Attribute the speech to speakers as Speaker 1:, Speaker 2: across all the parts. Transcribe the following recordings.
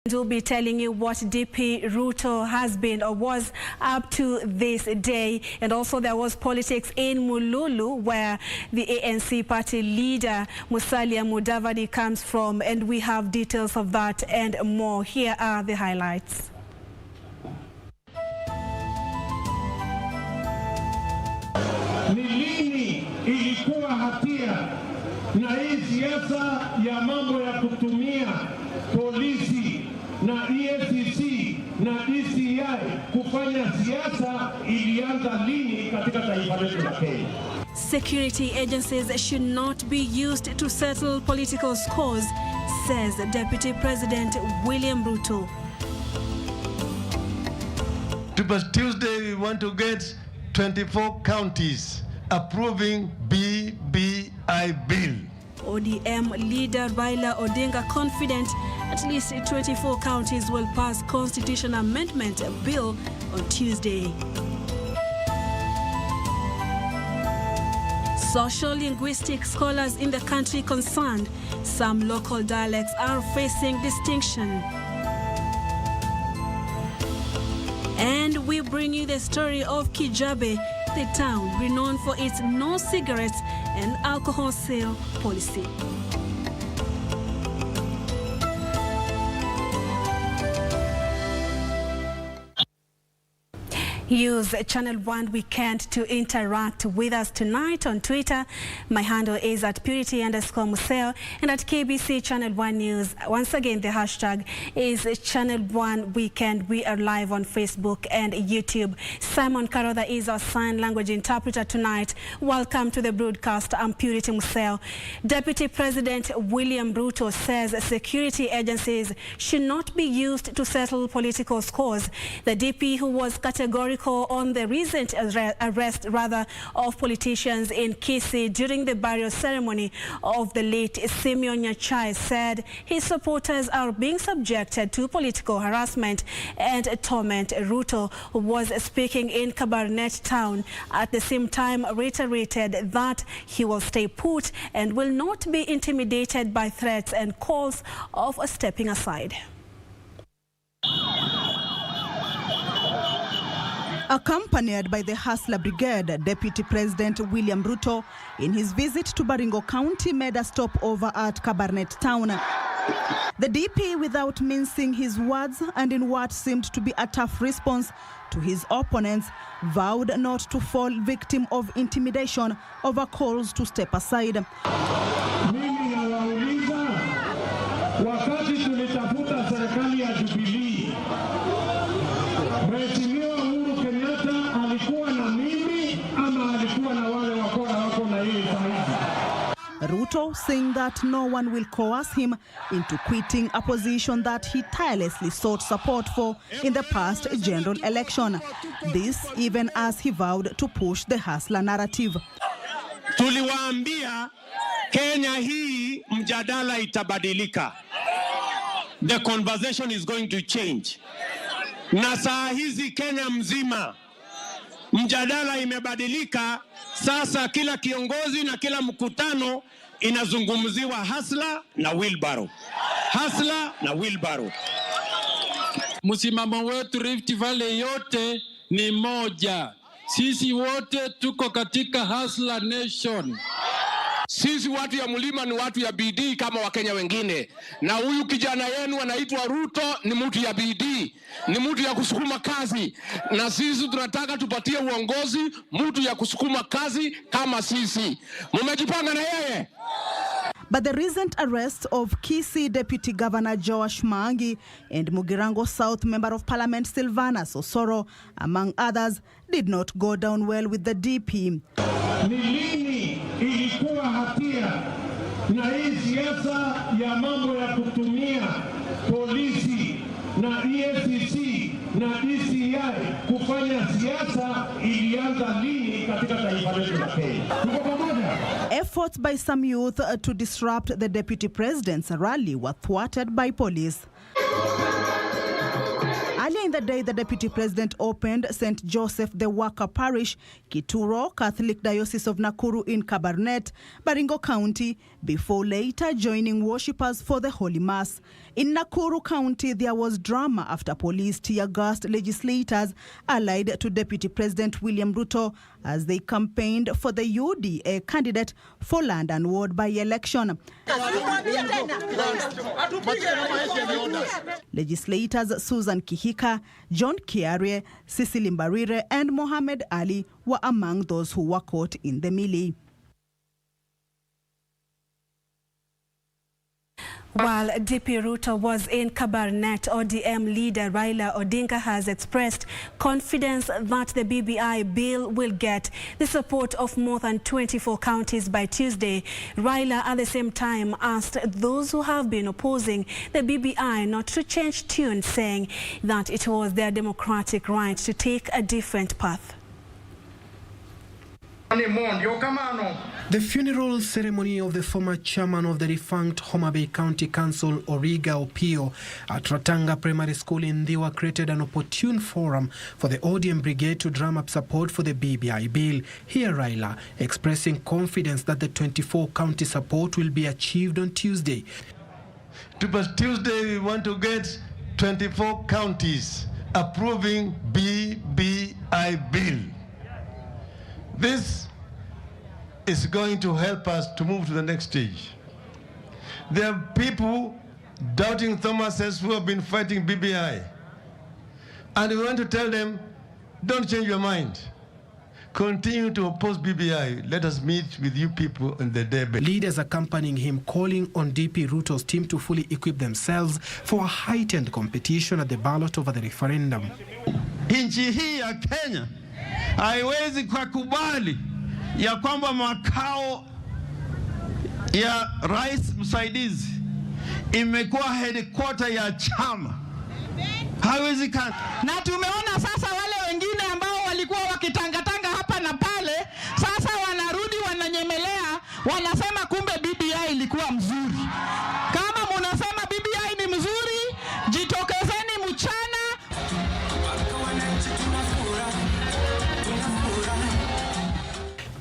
Speaker 1: We'll be telling you what DP Ruto has been or was up to this day. And also there was politics in Mululu, where the ANC party leader Musalia Mudavadi comes from, and we have details of that and more. Here are the highlights.
Speaker 2: Ni lini ilikuwa hatia na hii siasa ya mambo ya kutumia polisi na EFCC na DCI kufanya siasa ilianza lini katika taifa letu la Kenya?
Speaker 1: Security agencies should not be used to settle political scores, says Deputy President William Ruto.
Speaker 3: Tuesday, we want to get 24 counties approving BBI bill.
Speaker 1: ODM leader Raila Odinga confident at least 24 counties will pass constitution amendment bill on Tuesday. Social linguistic scholars in the country concerned, some local dialects are facing distinction. And we bring you the story of Kijabe, the town renowned for its no cigarettes and alcohol sale policy. Use Channel 1 Weekend to interact with us tonight on Twitter. My handle is at @purity_Museo and at KBC Channel 1 News. Once again, the hashtag is Channel 1 Weekend. We are live on Facebook and YouTube. Simon Karotha is our sign language interpreter tonight. Welcome to the broadcast. I'm Purity Museo. Deputy President William Ruto says security agencies should not be used to settle political scores. The DP, who was categorical on the recent arrest of politicians in Kisii during the burial ceremony of the late Simeon Nyachai, said his supporters are being subjected to political harassment and torment. Ruto, who was speaking in Kabarnet town, at the same time reiterated that he will stay put and will not be intimidated by threats and calls of stepping aside.
Speaker 4: Accompanied by the Hustler Brigade, Deputy President William Ruto, in his visit to Baringo County, made a stopover at Kabarnet town. The DP, without mincing his words and in what seemed to be a tough response to his opponents, vowed not to fall victim of intimidation over calls to step aside.
Speaker 2: Mimi nawauliza, wakati tulitafuta serikali ya Jubilee, Mheshimiwa Uhuru Kenyatta alikuwa na mimi ama alikuwa na wale wakora wako na yeye saizi?
Speaker 4: Ruto saying that no one will coerce him into quitting a position that he tirelessly sought support for in the past general election. This even as he vowed to push the hustler narrative.
Speaker 5: Tuliwaambia Kenya hii mjadala itabadilika. The conversation is going to change. Na saa hizi Kenya mzima mjadala imebadilika. Sasa kila kiongozi na kila mkutano inazungumziwa hasla na wheelbarrow. Hasla na wheelbarrow.
Speaker 6: Msimamo wetu Rift Valley yote ni moja. Sisi wote tuko katika Hustler Nation.
Speaker 5: Sisi watu ya mlima ni watu ya bidii kama Wakenya wengine. Na huyu kijana yenu anaitwa Ruto ni mtu ya bidii, ni mtu ya kusukuma kazi. Na sisi tunataka tupatie uongozi mtu ya kusukuma kazi kama sisi. Mumejipanga na yeye?
Speaker 4: But the recent arrest of Kisii Deputy Governor Joash Mangi and Mugirango South Member of Parliament Silvanus Osoro, among others, did not go down well with the DP.
Speaker 2: Ni lini ilikuwa hatia na hii siasa ya mambo ya kutumia polisi na EFCC na DCI kufanya siasa ilianza lini katika taifa letu la Kenya? Tuko pamoja?
Speaker 4: Efforts by some youth to disrupt the deputy president's rally were thwarted by police. Earlier Earlier in the day, the Deputy President opened St. Joseph the Worker Parish, Kituro, Catholic Diocese of Nakuru in Kabarnet, Baringo County, before later joining worshippers for the Holy Mass. In Nakuru County, there was drama after police tear-gassed legislators allied to Deputy President William Ruto as they campaigned for the UDA candidate for land and ward by-election. Legislators Susan Kihika, John Kiare, Cecily Mbarire and Mohammed Ali were among those who were caught in the melee.
Speaker 1: While DP Ruto was in Kabarnet, ODM leader Raila Odinga has expressed confidence that the BBI bill will get the support of more than 24 counties by Tuesday. Raila at the same time asked those who have been opposing the BBI not to change tune, saying that it was their democratic right to take a different path.
Speaker 7: The funeral ceremony of the former chairman of the defunct Homa Bay County Council, Origa Opio, at Ratanga Primary School in Ndiwa created an opportune forum for the ODM brigade to drum up support for the BBI bill. Here Raila expressing confidence that the 24 county support will be achieved on Tuesday.
Speaker 3: But Tuesday we want to get 24 counties approving BBI bill. This is going to help us to move to the next stage. There are people doubting Thomases who have been fighting BBI. And we want to tell them, don't change your mind. Continue to oppose BBI. Let us meet with you people in the debate.
Speaker 7: Leaders accompanying him calling on DP Ruto's team to fully equip themselves for a heightened competition at the ballot over the referendum.
Speaker 5: Nchi hii ya Kenya haiwezi kukubali ya kwamba makao ya rais msaidizi imekuwa headquarter ya chama. Haiwezekani.
Speaker 8: Na tumeona sasa wale wengine ambao walikuwa wakitangatanga hapa na pale, sasa wanarudi wananyemelea, wanasema kumbe BBI ilikuwa mzuri. Kama munasema BBI ni mzuri, jitokezeni mchana.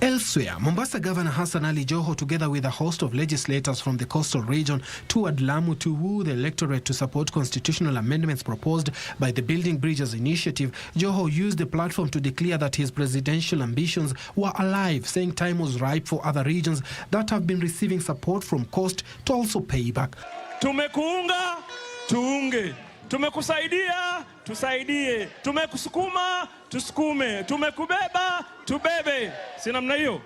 Speaker 7: Elsewhere, Mombasa Governor Hassan Ali Joho, together with a host of legislators from the coastal region, toured Lamu to woo the electorate to support constitutional amendments proposed by the Building Bridges initiative. Joho used the platform to declare that his presidential ambitions were alive, saying time was ripe for other regions that have been receiving support from coast to also pay back.
Speaker 9: Tumekuunga, tuunge. Tumekusaidia, tusaidie. Tumekusukuma, tusukume. Tumekubeba, tubebe. Si namna hiyo?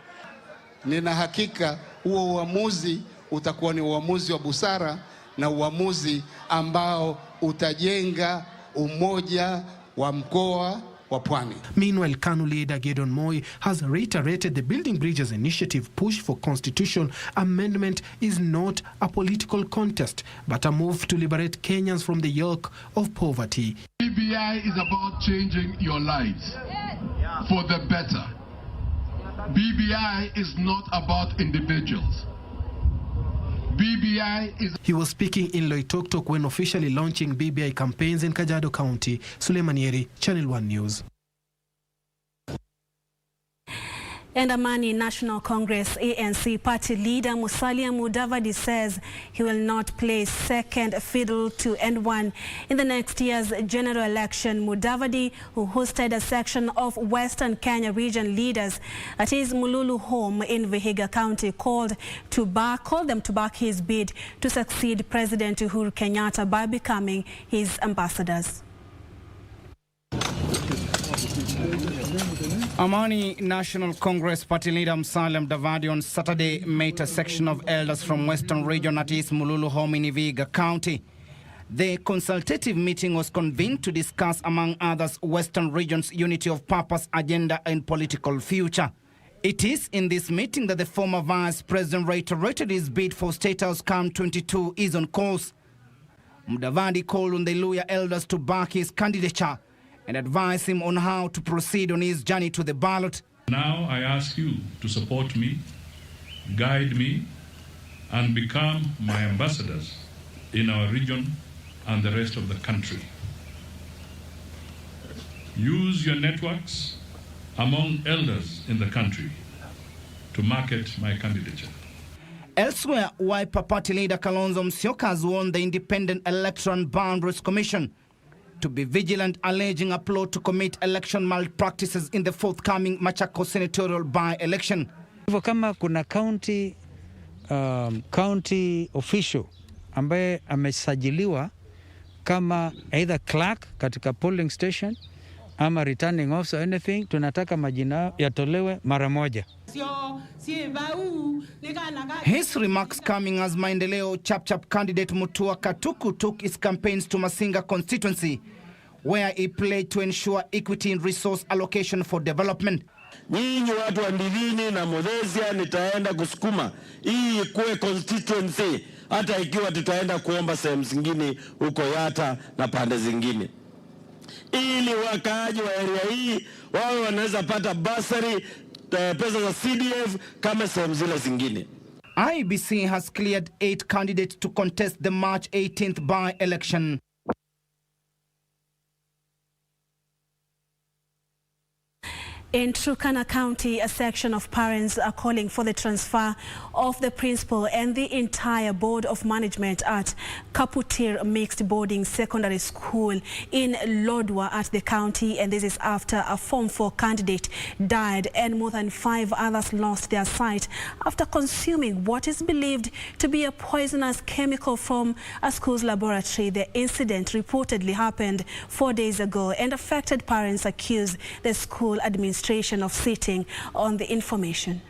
Speaker 10: Nina hakika huo uamuzi utakuwa ni uamuzi wa busara na uamuzi ambao utajenga umoja wa mkoa wa Pwani.
Speaker 7: Meanwhile, KANU leader Gideon Moi has reiterated the Building Bridges initiative push for constitutional amendment is not a political contest, but a move to liberate Kenyans from the yoke of poverty.
Speaker 2: BBI is about changing your lives for the better. BBI is not about individuals. BBI is...
Speaker 7: He was speaking in Loitoktok when officially launching BBI campaigns in Kajiado County. Suleiman Yeri, Channel 1 News.
Speaker 1: And Amani National Congress ANC party leader Musalia Mudavadi says he will not play second fiddle to anyone in the next year's general election. Mudavadi, who hosted a section of Western Kenya region leaders at his Mululu home in Vihiga County, called them to back his bid to succeed President Uhuru Kenyatta by becoming his ambassadors.
Speaker 11: Amani National Congress party leader Musalia Mudavadi on Saturday met a section of elders from Western region at his Mululu home in Vihiga County. The consultative meeting was convened to discuss, among others, Western region's unity of purpose, agenda and political future. It is in this meeting that the former vice president reiterated his bid for State House come 22 is on course. Mudavadi called on the Luhya elders to back his candidature and advise him on how to proceed on his journey to the ballot.
Speaker 12: Now I ask you to support me, guide me, and become my ambassadors in our region and the rest of the country. use your networks among elders in the country to market my candidature.
Speaker 11: Elsewhere, Wiper Party leader Kalonzo Musyoka has warned the Independent Electoral Boundaries Commission to be vigilant, alleging a plot to commit election malpractices in the forthcoming Machakos senatorial by-election.
Speaker 13: Hivyo kama kuna county official ambaye amesajiliwa kama either clerk katika polling station ama returning officer or anything, tunataka majina yatolewe mara moja.
Speaker 11: His remarks coming as Maendeleo Chap candidate Mutua Katuku took his campaigns to Masinga constituency, where he pledged to ensure equity in resource allocation for development.
Speaker 14: Nyinyi watu wa Ndivini na Modhesia nitaenda kusukuma hii ikuwe constituency, hata ikiwa tutaenda kuomba sehemu zingine huko Yata na pande zingine, ili wakaaji wa area hii wawe wanaweza pata basari, pesa za CDF kama sehemu zile zingine.
Speaker 11: IBC has cleared 8 candidates to contest the March 18th by-election.
Speaker 1: In Turkana County, a section of parents are calling for the transfer of the principal and the entire board of management at Kaputir Mixed Boarding Secondary School in Lodwar at the county, and this is after a Form 4 candidate died and more than 5 others lost their sight after consuming what is believed to be a poisonous chemical from a school's laboratory. The incident reportedly happened 4 days ago, and affected parents accused the school administration of sitting on the information.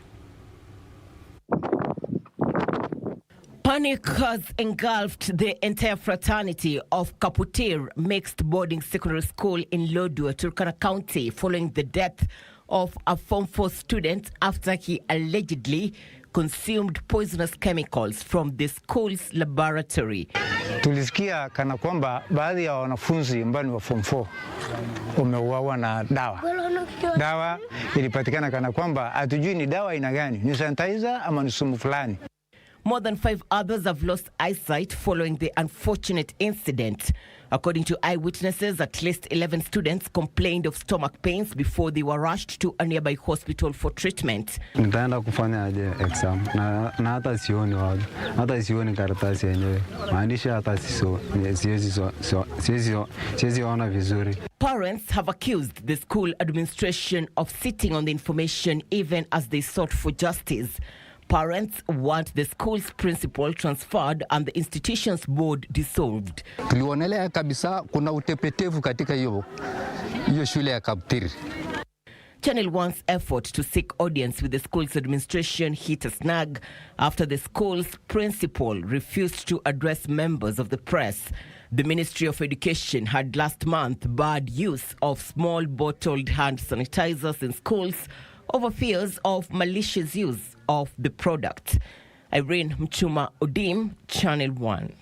Speaker 15: Panic has engulfed the entire fraternity of Kaputir Mixed Boarding Secondary School in Lodwar, Turkana County, following the death of a Form 4 student after he allegedly consumed poisonous chemicals from the school's laboratory.
Speaker 16: Tulisikia kana kwamba baadhi ya wanafunzi ambao ni wa Form 4 wameuawa na dawa. Dawa ilipatikana kana kwamba hatujui ni dawa aina gani, ni sanitizer ama ni sumu fulani.
Speaker 15: More than 5 others have lost eyesight following the unfortunate incident. According to eyewitnesses, at least 11 students complained of stomach pains before they were rushed to a nearby hospital for treatment.
Speaker 16: Nitaenda kufanya aje exam na hata sioni wao, hata sioni karatasi yenyewe, maandishi hata siwezi ona vizuri.
Speaker 15: Parents have accused the school administration of sitting on the information even as they sought for justice. Parents want the school's principal transferred and the institution's board dissolved.
Speaker 16: Tulionelea kabisa kuna utepetevu katika hiyo shule ya Kaputir.
Speaker 15: Channel One's effort to seek audience with the school's administration hit a snag after the school's principal refused to address members of the press. The Ministry of Education had last month barred use of small bottled hand sanitizers in schools over fears of malicious use of the product. Irene Mchuma Odim, Channel 1.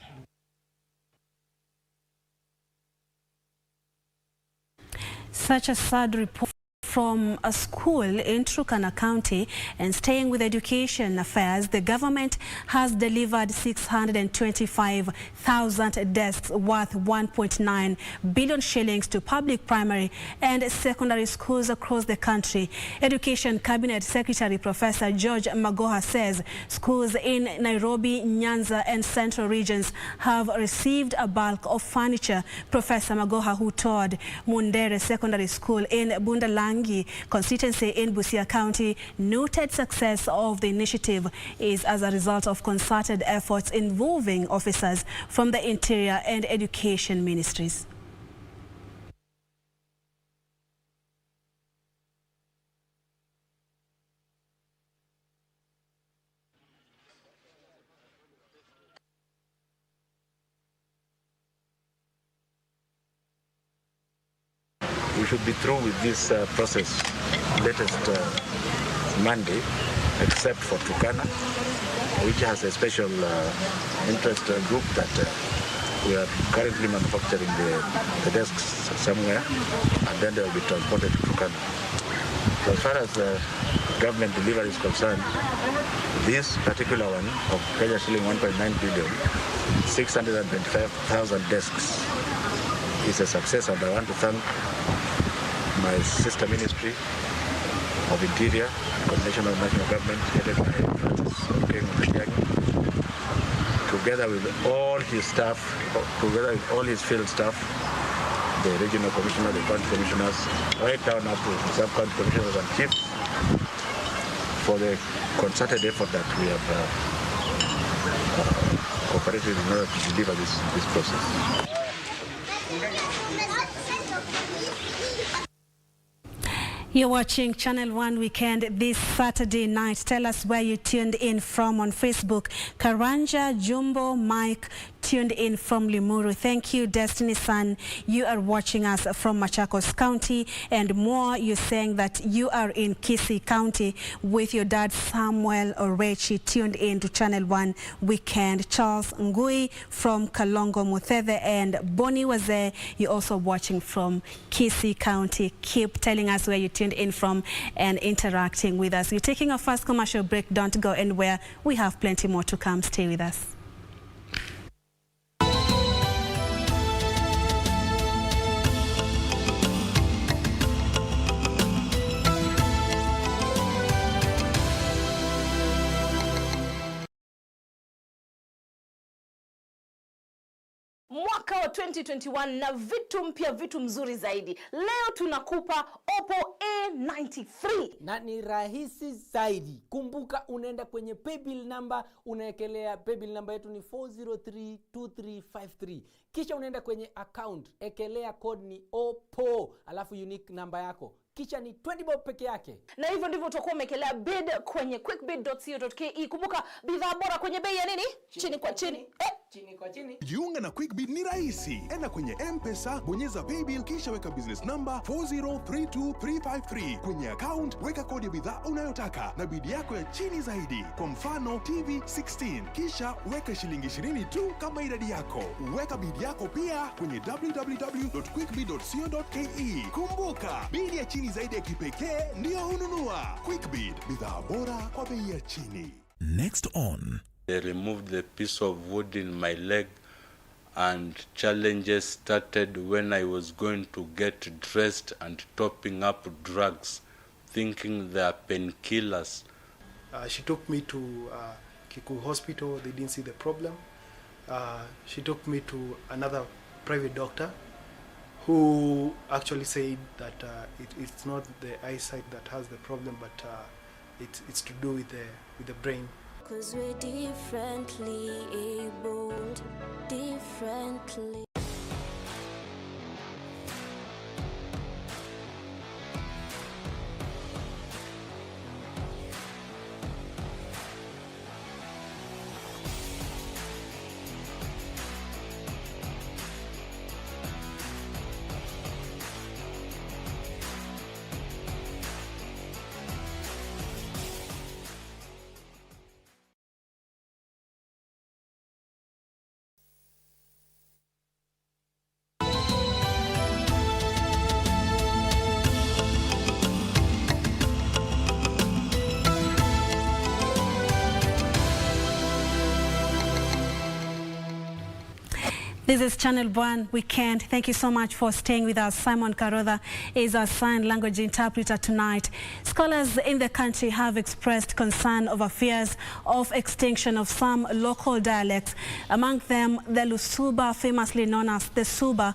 Speaker 1: Such a sad report from a school in Turkana County. And staying with education affairs, the government has delivered 625,000 desks worth 1.9 billion shillings to public primary and secondary schools across the country. Education Cabinet Secretary Professor George Magoha says schools in Nairobi, Nyanza and Central regions have received a bulk of furniture. Professor Magoha, who toured Mundere Secondary School in Bundalangi constituency in Busia County, noted success of the initiative is as a result of concerted efforts involving officers from the Interior and Education Ministries.
Speaker 17: We should be through with this process latest Monday, except for Turkana, which has a special interest group that we are currently manufacturing the desks somewhere, and then they will be transported to Turkana. So as far as government delivery is concerned, this particular one of Kenya shilling 1.9 billion, 625,000 desks is a success, and I want to thank my sister ministry of Interior and Coordination of National Government, headed by together with all his staff, together with all his field staff, the regional commissioner, the county commissioners, right down up to sub-county commissioners and chiefs, for the concerted effort that we have cooperated in order to deliver this process.
Speaker 1: You're watching Channel 1 Weekend this Saturday night. Tell us where you tuned in from on Facebook. Karanja, Jumbo, Mike tuned in from Limuru. Thank you, Destiny San. You are watching us from Machakos County. And more, you're saying that you are in Kisii County with your dad Samuel Orechi tuned in to Channel 1 Weekend. Charles Ngui from Kalongo Muthede and Bonnie was there. You're also watching from Kisii County. Keep telling us where you tuned in from and interacting with us. We're taking our first commercial break. Don't go anywhere. We have plenty more to come. Stay with us.
Speaker 18: Mwaka wa 2021 na vitu mpya, vitu mzuri zaidi. Leo tunakupa Oppo A93
Speaker 19: na ni rahisi zaidi. Kumbuka unaenda kwenye paybill number, unaekelea paybill number yetu ni 4032353. Kisha unaenda kwenye account, ekelea code ni Oppo, alafu unique number yako. Kisha ni 20 bob peke yake.
Speaker 18: Na hivyo ndivyo utakuwa umekelea bid kwenye quickbid.co.ke. Kumbuka bidhaa bora kwenye bei ya nini? Chini kwa chini.
Speaker 19: Chini kwa chini.
Speaker 20: Jiunga na Quickbid ni rahisi. Enda kwenye M-Pesa, bonyeza paybill kisha weka business number 4032353. Kwenye account weka kodi ya bidhaa unayotaka na bid yako ya chini zaidi. Kwa mfano TV 16. Kisha weka shilingi 20 tu kama idadi yako. Weka bid yako pia kwenye www.quickbid.co.ke. Kumbuka, bid ya chini zaidi ya kipekee ndio ununua. Quickbid, bidhaa bora kwa bei ya chini.
Speaker 21: Next on.
Speaker 22: They removed the piece of wood in my leg and challenges started when I was going to get dressed and topping up drugs, thinking they are painkillers.
Speaker 23: She took me to Kiku Hospital. They didn't see the problem. She took me to another private doctor who actually said that it's not the eyesight that has the problem, but it's to do with the brain.
Speaker 24: 'Cause we're differently abled, differently.
Speaker 1: This is Channel 1 Weekend. Thank you so much for staying with us. Simon Karodha is our sign language interpreter tonight. Scholars in the country have expressed concern over fears of extinction of some local dialects, among them the Lusuba, famously known as the Suba,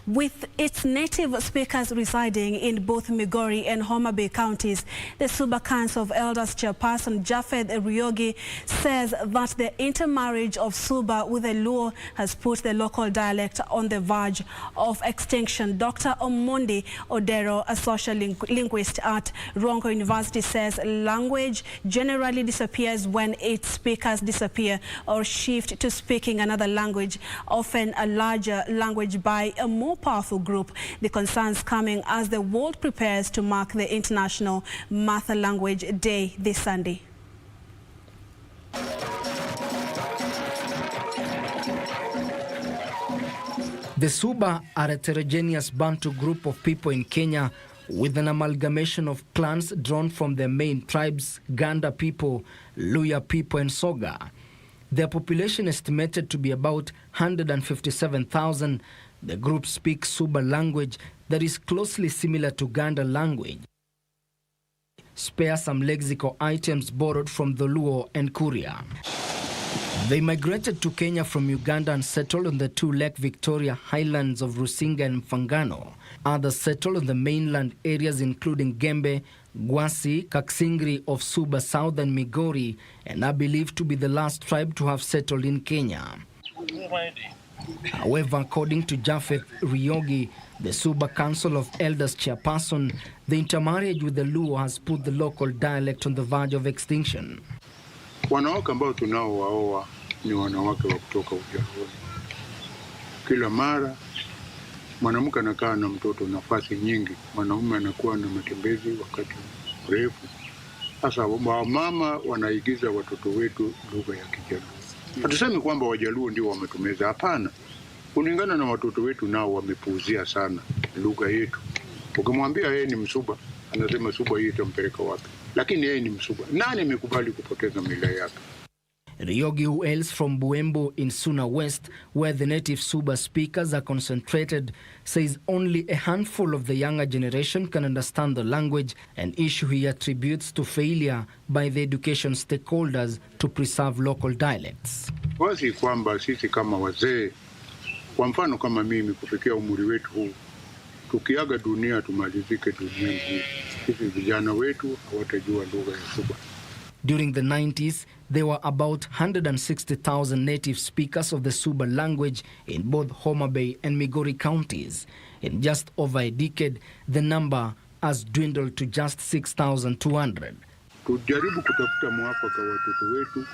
Speaker 1: with its native speakers residing in both Migori and Homa Bay counties. The Suba Council of Elders chairperson Jafed Riogi says that the intermarriage of Suba with the Luo has put the local dialect on the verge of extinction. Dr. Omondi Odero, a social linguist at Rongo University, says language generally disappears when its speakers disappear or shift to speaking another language, often a larger language by a more powerful group. The concerns coming as the world prepares to mark the International Mother Language Day this Sunday.
Speaker 19: The Suba are a heterogeneous Bantu group of people in Kenya with an amalgamation of clans drawn from their main tribes, Ganda people, Luya people and Soga. Their population estimated to be about 157,000. The group speaks Suba language that is closely similar to Ganda language. Spare some lexical items borrowed from the Luo and Kuria. They migrated to Kenya from Uganda and settled on the two Lake Victoria highlands of Rusinga and Mfangano. Others settled on the mainland areas including Gembe, Gwasi, Kaksingri of Suba, southern Migori, and are believed to be the last tribe to have settled in Kenya. However, according to Japheth Riogi, the Suba Council of Elders chairperson, the intermarriage with the Luo has put the local dialect on the verge of extinction.
Speaker 3: Wanawake ambao tunaowaoa ni wanawake wa kutoka Ujaruoni. Kila mara mwanamke anakaa na mtoto nafasi nyingi, mwanaume anakuwa na matembezi wakati mrefu. Sasa mama wanaigiza watoto wetu lugha ya Kijaluo. Hatusemi kwamba Wajaluo ndio wametumeza, hapana. Kulingana na watoto wetu nao wamepuuzia sana lugha yetu. Ukimwambia yeye ni Msuba, anasema Suba hii itampeleka wapi? Lakini yeye ni Msuba. Nani amekubali kupoteza mila yake?
Speaker 19: Riogi, who hails from Buembo in Suna West, where the native Suba speakers are concentrated, says only a handful of the younger generation can understand the language, an issue he attributes to failure by the education stakeholders to preserve local dialects.
Speaker 3: Wazi kwamba sisi kama wazee, kwa mfano kama mimi kufikia umri wetu huu, tukiaga dunia tumalizike duniani hii, sisi vijana wetu hawatajua lugha ya Suba.
Speaker 19: During the 90s, there were about 160,000 native speakers of the Suba language in both Homa Bay and Migori counties. In just over a decade, the number has dwindled to just 6,200.
Speaker 3: Tujaribu kutafuta mwafaka watoto wetu,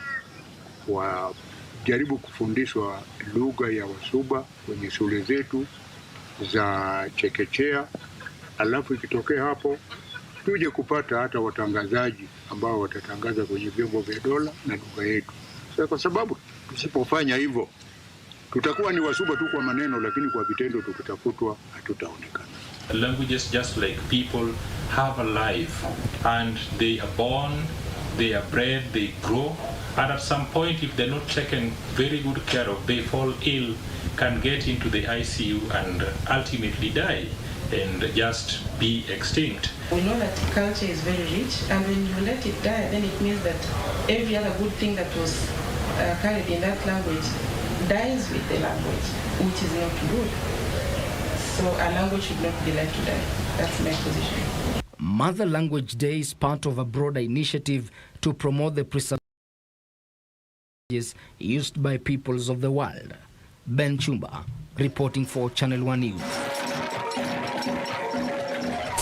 Speaker 3: wajaribu kufundishwa lugha ya Wasuba kwenye shule zetu za chekechea, alafu ikitokea hapo tuje kupata hata watangazaji ambao watatangaza kwenye vyombo vya dola na lugha yetu. So, kwa sababu tusipofanya hivyo tutakuwa ni Wasuba tu kwa maneno, lakini kwa vitendo tukitafutwa hatutaonekana.
Speaker 12: Languages, just like people, have a life, and they are born, they are bred, they grow, and at some point, if they're not taken very good care of, they fall ill, can get into the ICU and ultimately die and just be extinct.
Speaker 4: We know that culture is very rich, and when you let it die, then it means that every other good thing that was carried in that language dies with the language, which is not good. So a language should not be left to die. That's my position.
Speaker 19: Mother Language Day is part of a broader initiative to promote the preservation used by peoples of the world. Ben Chumba, reporting for Channel 1 News.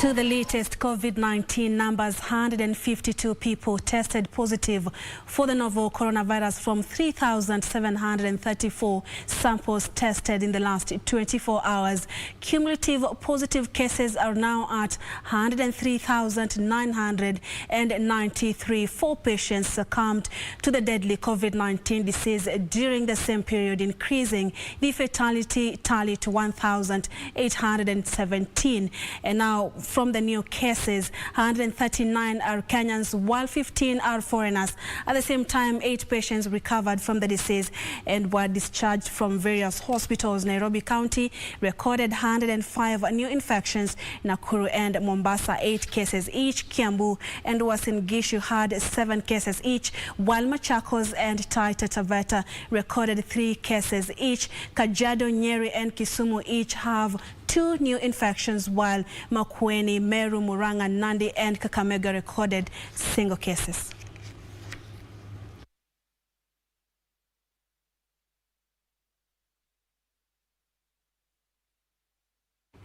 Speaker 1: To the latest COVID-19 numbers, 152 people tested positive for the novel coronavirus from 3,734 samples tested in the last 24 hours. Cumulative positive cases are now at 103,993. 4 patients succumbed to the deadly COVID-19 disease during the same period, increasing the fatality tally to 1,817. And now, from the new cases, 139 are Kenyans, while 15 are foreigners. At the same time, 8 patients recovered from the disease and were discharged from various hospitals. Nairobi County recorded 105 new infections. Nakuru and Mombasa 8 cases each. Kiambu and Uasin Gishu had 7 cases each, while Machakos and Taita Taveta recorded 3 cases each. Kajiado, Nyeri and Kisumu each have 2 new infections, while Makueni, Meru, Murang'a, Nandi and Kakamega recorded single cases.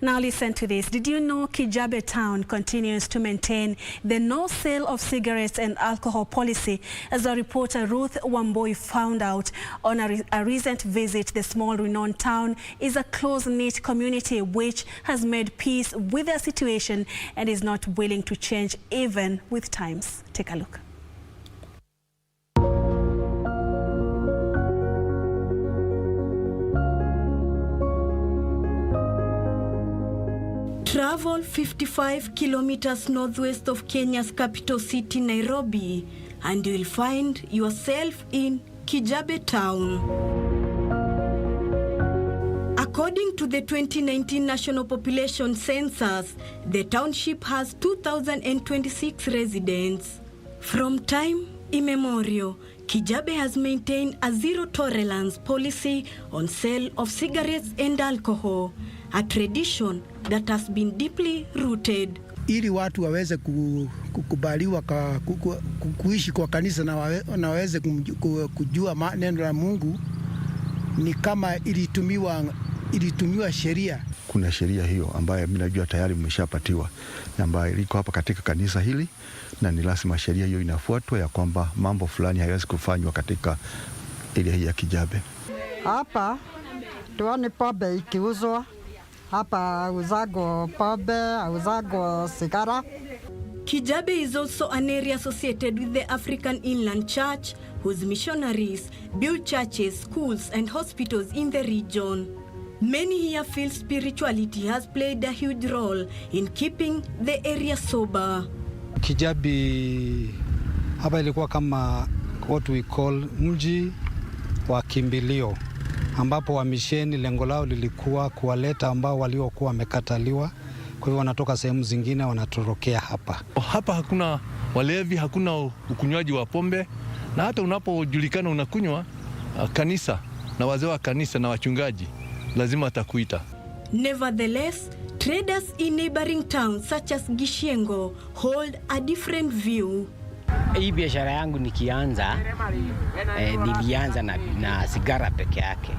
Speaker 1: Now listen to this. Did you know Kijabe town continues to maintain the no sale of cigarettes and alcohol policy? As our reporter Ruth Wamboi found out on a recent visit, the small renowned town is a close-knit community which has made peace with their situation and is not willing to change even with times. Take a look.
Speaker 6: Travel 55 kilometers northwest of Kenya's capital city, Nairobi, and you will find yourself in Kijabe town. A According to the 2019 National Population Census, the township has 2,026 residents. From time immemorial, Kijabe has maintained a zero-tolerance policy on sale of cigarettes and alcohol, a tradition that has been deeply rooted.
Speaker 5: Ili watu waweze kukubaliwa kuishi kwa kanisa na waweze kujua neno la Mungu, ni kama ilitumiwa sheria.
Speaker 8: Kuna sheria hiyo ambayo mimi najua tayari mmeshapatiwa, ambayo iko hapa katika kanisa hili, na ni lazima sheria hiyo inafuatwa ya kwamba mambo fulani hayawezi kufanywa katika ile hii ya Kijabe.
Speaker 9: Hapa tuone pombe ikiuzwa. Hapa uzago pombe, uzago sigara.
Speaker 6: Kijabe is also an area associated with the African Inland Church, whose missionaries build churches, schools and hospitals in the region. Many here feel spirituality has played a huge role in keeping the area sober.
Speaker 21: Kijabe hapa ilikuwa kama what we call mji wa kimbilio, ambapo wamisheni lengo lao lilikuwa kuwaleta ambao waliokuwa wamekataliwa. Kwa hivyo wanatoka sehemu zingine wanatorokea hapa.
Speaker 25: Hapa hakuna walevi, hakuna ukunywaji wa pombe, na hata unapojulikana unakunywa, kanisa na wazee wa kanisa na wachungaji lazima atakuita.
Speaker 6: Nevertheless, traders in neighboring towns such as Gishengo hold a different view.
Speaker 26: Hii biashara yangu nikianza, nilianza na sigara peke yake.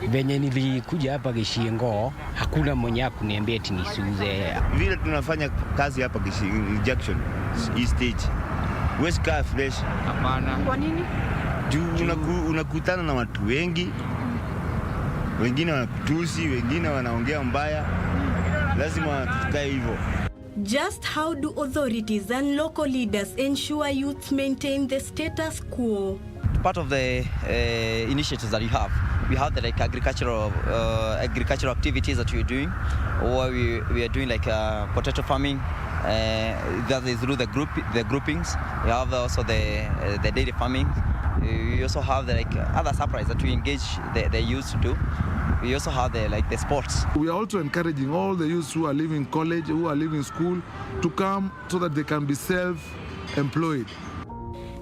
Speaker 26: Venye nilikuja hapa Gishengo, hakuna mwenye akuniambia eti nisiuze.
Speaker 27: Vile tunafanya kazi hapa Junction, East Stage, West Car Fresh.
Speaker 26: Hapana.
Speaker 27: Kwa nini? Juu unakutana na watu wengi, wengine wanakutusi, wengine wanaongea mbaya, lazima tukae hivyo.
Speaker 6: Just how do authorities and local leaders ensure youth maintain the status quo?
Speaker 28: Part of the initiatives that we have the like agricultural activities that we're doing, or we are doing like potato farming. That is through the groupings. We have also the dairy farming. We also have the like other surprise that we engage the youth to do. We also have the sports.
Speaker 29: We are also encouraging all the youths who are leaving college, who are leaving school, to come so that they can be self-employed.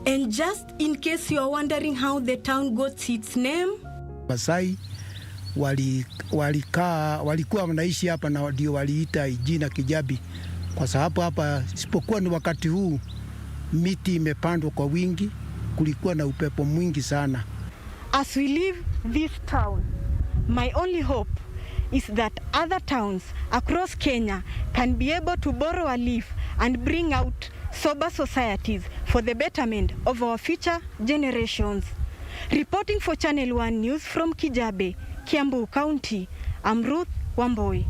Speaker 6: And just in case you are wondering how the town got its name,
Speaker 5: Masai walikuwa wanaishi hapa na ndio waliita jina Kijabe, kwa sababu hapa isipokuwa ni wakati huu miti imepandwa kwa wingi, kulikuwa na upepo mwingi sana.
Speaker 30: As we leave this town, my only hope is that other towns across Kenya can be able to borrow a leaf and bring out sober societies for the betterment of our future generations. Reporting for Channel 1 News from Kijabe, Kiambu County, I'm Ruth Wamboi.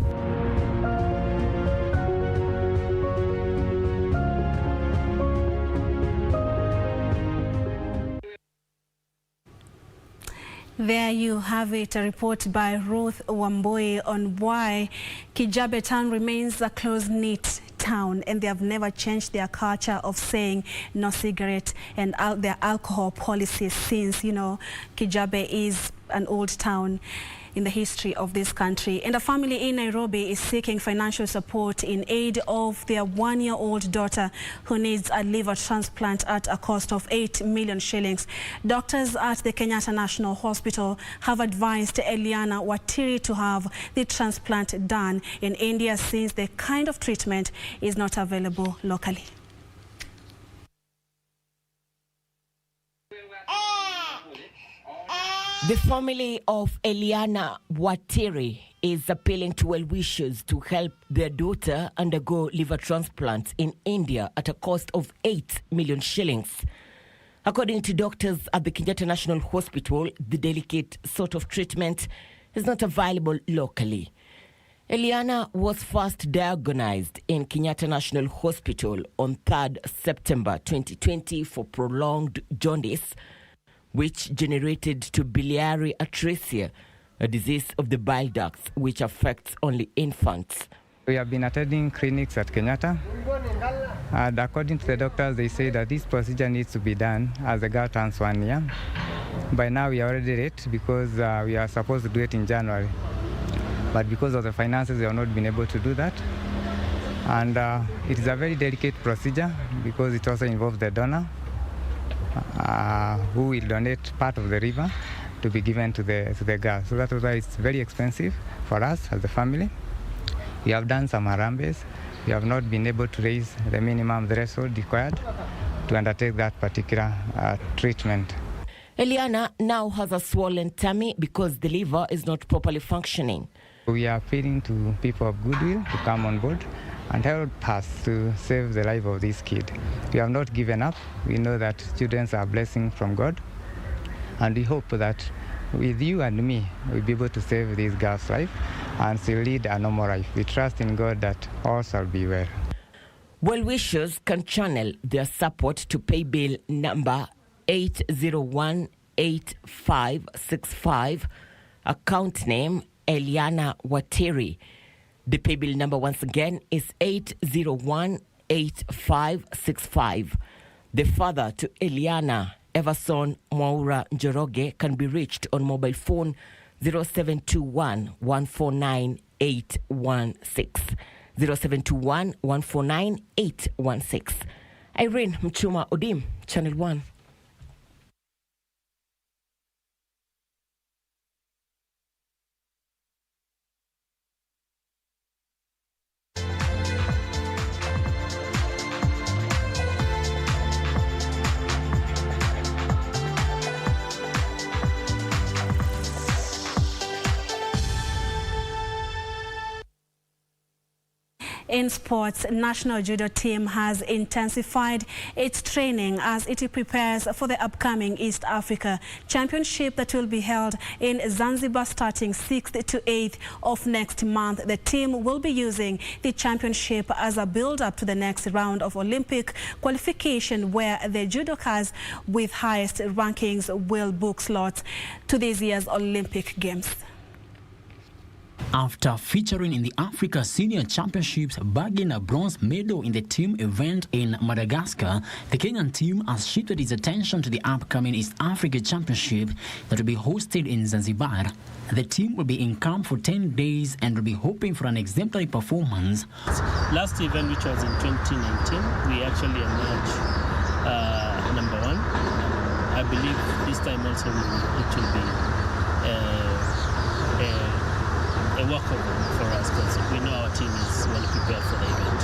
Speaker 1: There you have it, a report by Ruth Wamboi on why Kijabe town remains a close-knit town, and they have never changed their culture of saying no cigarette and their alcohol policy since, you know, Kijabe is an old town in the history of this country. And a family in Nairobi is seeking financial support in aid of their one-year-old daughter who needs a liver transplant at a cost of 8 million shillings. Doctors at the Kenyatta National Hospital have advised Eliana Watiri to have the transplant done in India since the kind of treatment is not available locally.
Speaker 15: The family of Eliana Watiri is appealing to well-wishers to help their daughter undergo liver transplant in India at a cost of 8 million shillings. According to doctors at the Kenyatta National Hospital, the delicate sort of treatment is not available locally. Eliana was first diagnosed in Kenyatta National Hospital on 3rd September 2020 for prolonged jaundice, which generated to biliary atresia, a disease of the bile ducts which affects only infants.
Speaker 31: We have been attending clinics at Kenyatta, and according to the doctors, they say that this procedure needs to be done as the girl turns 1 year. By now, we are already late because we are supposed to do it in January. but because of the finances, they have not been able to do that. And it is a very delicate procedure because it also involves the donor who will donate part of the river to be given to the girl. So that's why it's very expensive for us as a family. We have done some harambes. We have not been able to raise the minimum threshold required to undertake that particular treatment.
Speaker 15: Eliana now has a swollen tummy because the liver is not properly functioning.
Speaker 31: We are appealing to people of goodwill to come on board and help us to save the life of this kid. We have not given up. We know that students are a blessing from God, and we hope that with you and me, we'll be able to save this girl's life and she'll lead a normal life. We trust in God that all shall be well.
Speaker 15: Well-wishers can channel their support to pay bill number 8018565, account name Eliana Wateri. The pay bill number once again is 8018565. The father to Eliana, Everson Mwaura Njoroge, can be reached on mobile phone 0721 149 816. 0721 149 816. Irene Mchuma Odim, Channel 1.
Speaker 1: In sports, national judo team has intensified its training as it prepares for the upcoming East Africa Championship that will be held in Zanzibar starting 6th to 8th of next month. The team will be using the championship as a build-up to the next round of Olympic qualification, where the judokas with highest rankings will book slots to this year's Olympic Games.
Speaker 2: After featuring in the Africa Senior Championships, bagging a bronze medal in the team event in Madagascar, the Kenyan team has shifted its attention to the upcoming East Africa Championship that will be hosted in Zanzibar. The team will be in camp for 10 days and will be hoping for an exemplary performance.
Speaker 7: Last event, which was in 2019, we actually emerged number one. I believe this time also it will be a walkover for us because we know our team is well prepared for the event.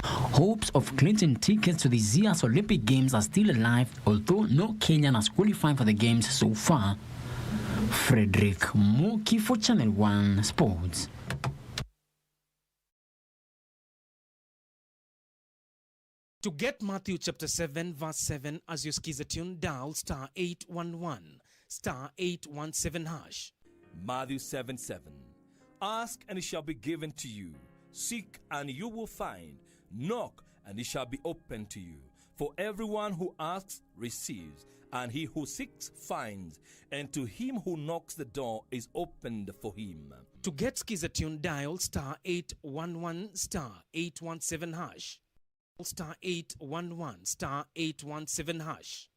Speaker 2: Hopes of clinching tickets to this year's Olympic Games are still alive, although no Kenyan has qualified for the Games so far. Frederick Moki for Channel 1 Sports.
Speaker 10: To get Matthew chapter 7 verse 7 as you skiza tune, dial star 811 star 817 hash.
Speaker 11: Matthew 7:7. Ask and it shall be given to you. Seek and you will find. Knock and it shall be opened to you. For everyone who asks receives, and he who seeks finds, and to him who knocks the door is opened for him.
Speaker 10: To get skiza tune, dial star 811 star 817 hash. Star 811 star 817 hash.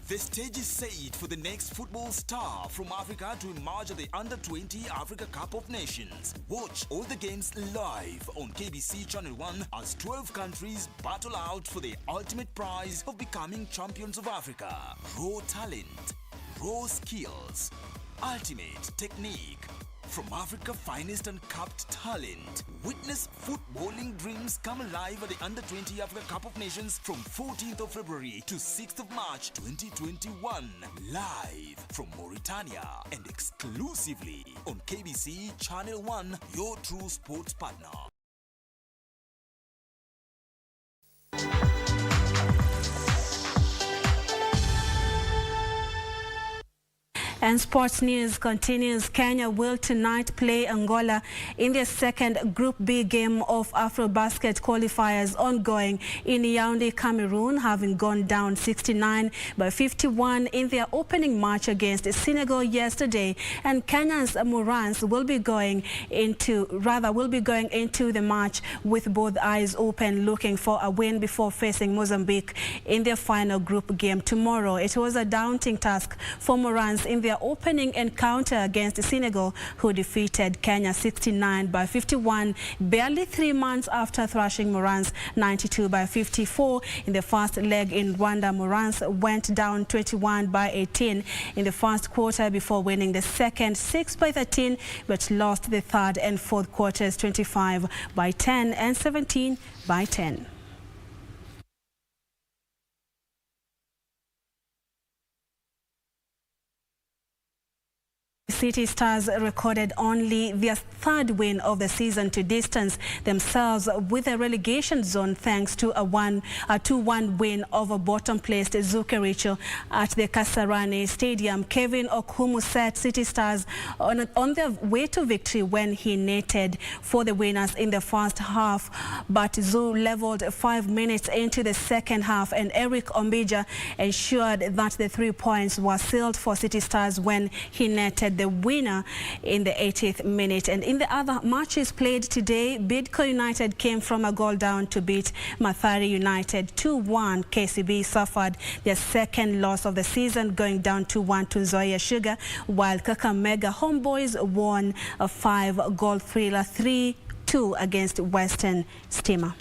Speaker 13: The stage is set for the next football star from Africa to emerge at the Under-20 Africa Cup of Nations. Watch all the games live on KBC Channel 1 as 12 countries battle out for the ultimate prize of becoming champions of Africa. Raw talent, raw skills, ultimate technique. From Africa's finest uncapped talent, witness footballing dreams come alive at the Under-20 Africa Cup of Nations from 14th of February to 6th of March 2021. Live from Mauritania and exclusively on KBC Channel 1, your true sports partner.
Speaker 1: And sports news continues. Kenya will tonight play Angola in their second Group B game of AfroBasket qualifiers ongoing in Yaoundé, Cameroon, having gone down 69-51 in their opening match against Senegal yesterday. And Kenya's Morans will be going into the match with both eyes open, looking for a win before facing Mozambique in their final group game tomorrow. It was a daunting task for Morans in their opening encounter against Senegal, who defeated Kenya 69-51, barely 3 months after thrashing Morans 92-54 in the first leg in Rwanda. Morans went down 21-18 in the first quarter before winning the second 6-13, but lost the third and fourth quarters 25-10 and 17-10. City Stars recorded only their third win of the season to distance themselves with a relegation zone thanks to a 2-1 win over bottom-placed Zukericho at the Kasarani Stadium. Kevin Okumu set City Stars on their way to victory when he netted for the winners in the first half, but Zoo leveled 5 minutes into the second half, and Eric Ombija ensured that the 3 points were sealed for City Stars when he netted the winner in the 80th minute. And in the other matches played today, Bidco United came from a goal down to beat Mathare United 2-1. KCB suffered their second loss of the season, going down 2-1 to Nzoia Sugar, while Kakamega Homeboys won a 5-goal thriller 3-2 against Western Steamer.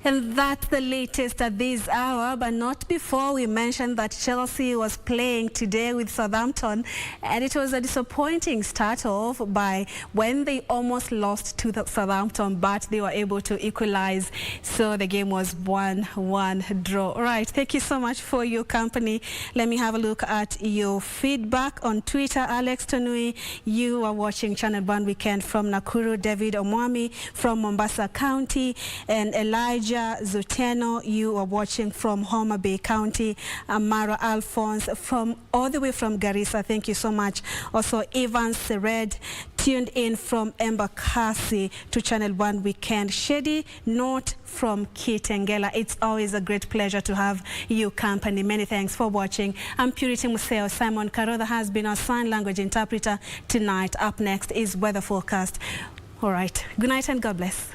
Speaker 1: And that's the latest at this hour, but not before we mentioned that Chelsea was playing today with Southampton, and it was a disappointing start off by when they almost lost to Southampton, but they were able to equalize. So the game was 1-1 draw. All right, thank you so much for your company. Let me have a look at your feedback on Twitter. Alex Tonui, you are watching Channel 1 Weekend from Nakuru. David Omwami from Mombasa County, and Elijah Zuteno, you are watching from Homa Bay County. Amara Alphonse all the way from Garissa, thank you so much. Also Evans Sered tuned in from Embakasi to Channel 1 Weekend. Shedi Note from Kitengela. It's always a great pleasure to have you company. Many thanks for watching. I'm Purity Museo. Simon Karodha has been our sign language interpreter tonight. Up next is weather forecast. All right, good night and God bless.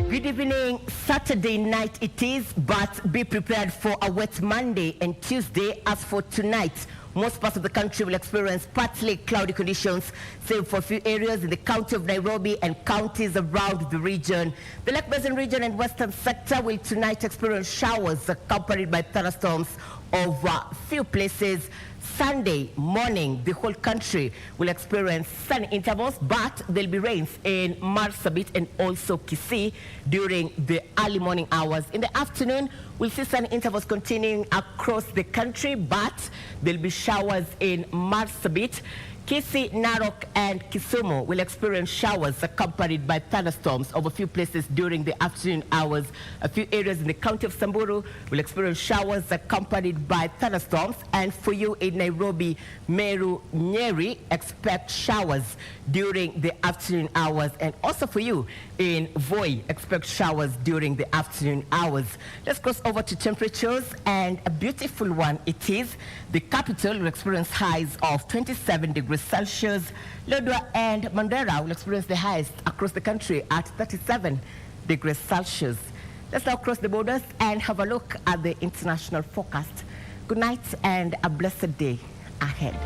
Speaker 15: Good evening. Saturday night it is, but be prepared for a wet Monday and Tuesday. As for tonight, most parts of the country will experience partly cloudy conditions, save for a few areas in the county of Nairobi and counties around the region. The Lake Basin region and western sector will tonight experience showers accompanied by thunderstorms over a few places. Sunday morning, the whole country will experience sunny intervals, but there'll be rains in Marsabit and also Kisii during the early morning hours. In the afternoon, we'll see sunny intervals continuing across the country, but there'll be showers in Marsabit. Kisii, Narok, and Kisumu will experience showers accompanied by thunderstorms over a few places during the afternoon hours. A few areas in the county of Samburu will experience showers accompanied by thunderstorms. And for you in Nairobi, Meru, Nyeri, expect showers during the afternoon hours. And also for you in Voi, expect showers during the afternoon hours. Let's cross over to temperatures, and a beautiful one it is. The capital will experience highs of 27 degrees Celsius. Lodwar and Mandera will experience the highest across the country at 37 degrees Celsius. Let's now cross the borders and have a look at the international forecast. Good night and a blessed day ahead.